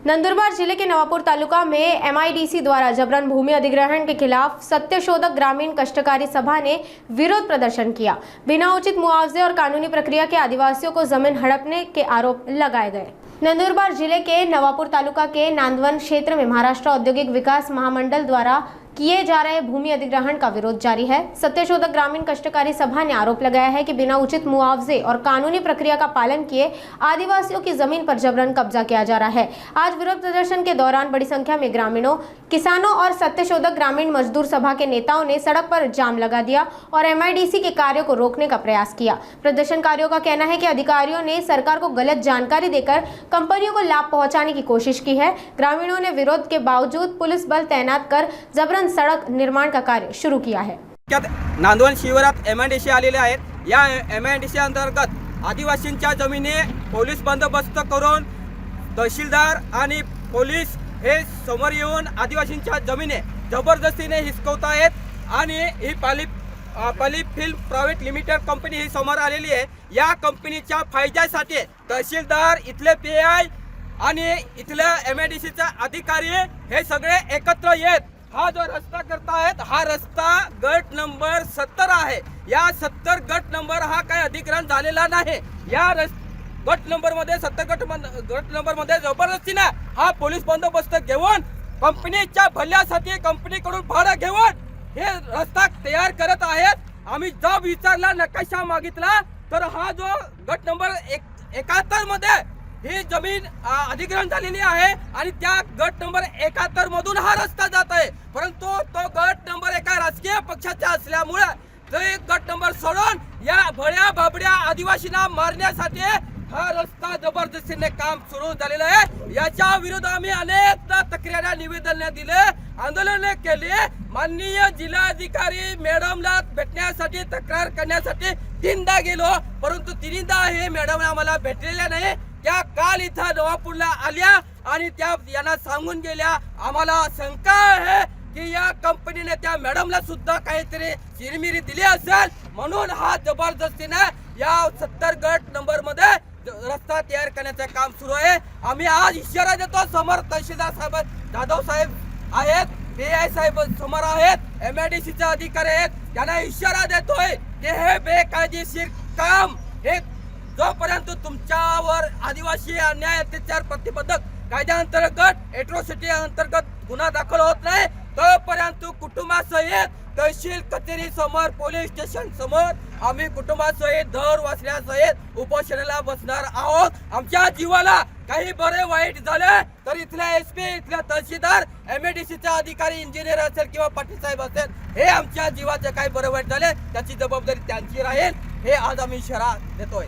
नंदुरबार जिले के नवापुर तालुका में एमआईडीसी द्वारा जबरन भूमि अधिग्रहण के खिलाफ सत्यशोधक ग्रामीण कष्टकारी सभा ने विरोध प्रदर्शन किया। बिना उचित मुआवजे और कानूनी प्रक्रिया के आदिवासियों को जमीन हड़पने के आरोप लगाए गए। नंदुरबार जिले के नवापुर तालुका के नांदवन क्षेत्र में महाराष्ट्र औद्योगिक विकास महामंडल द्वारा किए जा रहे भूमि अधिग्रहण का विरोध जारी है। सत्यशोधक ग्रामीण कष्टकारी सभा ने आरोप लगाया है कि बिना उचित मुआवजे और कानूनी प्रक्रिया का पालन किए आदिवासियों की जमीन पर जबरन कब्जा किया जा रहा है। आज विरोध प्रदर्शन के दौरान बड़ी संख्या में ग्रामीणों, किसानों और सत्यशोधक ग्रामीण मजदूर सभा के नेताओं ने सड़क पर जाम लगा दिया और एमआईडीसी के कार्यों को रोकने का प्रयास किया। प्रदर्शनकारियों का कहना है कि अधिकारियों ने सरकार को गलत जानकारी देकर कंपनियों को लाभ पहुंचाने की कोशिश की है। ग्रामीणों ने विरोध के बावजूद पुलिस बल तैनात कर जबरन सड़क निर्माण का कार्य शुरू किया है। नांदवन शिवारात एमआयडीसी आलेले आहेत। या एमआयडीसी अंतर्गत आदिवासींच्या जमिनी पोलीस बंदोबस्त करून तहसीलदार आणि पोलीस हे समोर येऊन आदिवासींच्या जमिनी जबरदस्तीने हिसकवत आहेत आणि ही Pali film private limited company ही समोर आलेली आहे। या कंपनीच्या फायद्यासाठी तहसीलदार, इथले पीआय आणि इथले एमआयडीसीचे अधिकारी हे सगळे एकत्र येत हा जो रस्ता करतायत हा रस्ता गट नंबर 70 आहे। या 70 गट नंबर हा काय अधिग्रहण झालेला नाही। या गट नंबर मध्ये 70 गट नंबर मध्ये जबरदस्तीने हा पोलीस बंदोबस्त घेऊन कंपनीच्या भल्यासाठी कंपनीकडून भाडं घेऊन हे रस्ता तयार करत आहेत। आम्ही जब विचारला, नकाशा मागितला तर हा जो गट नंबर 71 मध्ये ही जमीन अधिग्रहण झालेली आहे आणि त्या गट नंबर 71 मधून हा रस्ता जात आहे। परंतु तो गट नंबर एका राजकीय पक्षाचा असल्यामुळे तो गट नंबर सोडून या भड्या बाबड्या आदिवासींना मारण्यासाठी हा रस्ता जबरदस्तीने काम सुरू झालेला आहे। याच्या विरोधात आम्ही अनेक तक्रारी, निवेदन दिले, आंदोलन केले। माननीय जिल्हाधिकारी मॅडमला भेटण्यासाठी, तक्रार करण्यासाठी 3दा गेलो, परंतु 3दा हे मॅडम आम्हाला भेटलेल्या नाही। त्या काल इथं नवापूरला आल्या आणि त्या यांना सांगून गेल्या। आम्हाला शंका आहे की या कंपनीने त्या मॅडमला सुद्धा काहीतरी चिरमिरी दिली असेल, म्हणून हा जबरदस्तीने या 70 गट नंबर मध्ये रस्ता तयार करण्याचे काम सुरू आहे। आम्ही आज इशारा देतो, समोर तहसीलदार साहेब जाधव साहेब आहेत, पीआय साहेब समोर आहेत, एमआयडीसीचे अधिकारी आहेत, त्यांना इशारा देतोय की हे बेकायदेशीर काम हे जोपर्यंत तुमच्यावर आदिवासी अन्याय अत्याचार प्रतिबंधक कायद्याअंतर्गत एट्रोसिटी अंतर्गत गुन्हा दाखल होत नाही तोपर्यंत कुटुंबासहित तहसील कचेरी समोर, पोलीस स्टेशन समोर आम्ही कुटुंबासहित, घर वाचल्यासहित उपोषणाला बसणार आहोत। आमच्या जीवाला काही बरे वाईट झाले तर इथल्या एसपी, इथल्या तहसीलदार, एमआयडीसीचे अधिकारी, इंजिनियर असेल किंवा पाटील साहेब असेल, हे आमच्या जीवाचे काही बरे वाईट झाले त्याची जबाबदारी त्यांची राहील, हे आज आम्ही इशारा देतोय।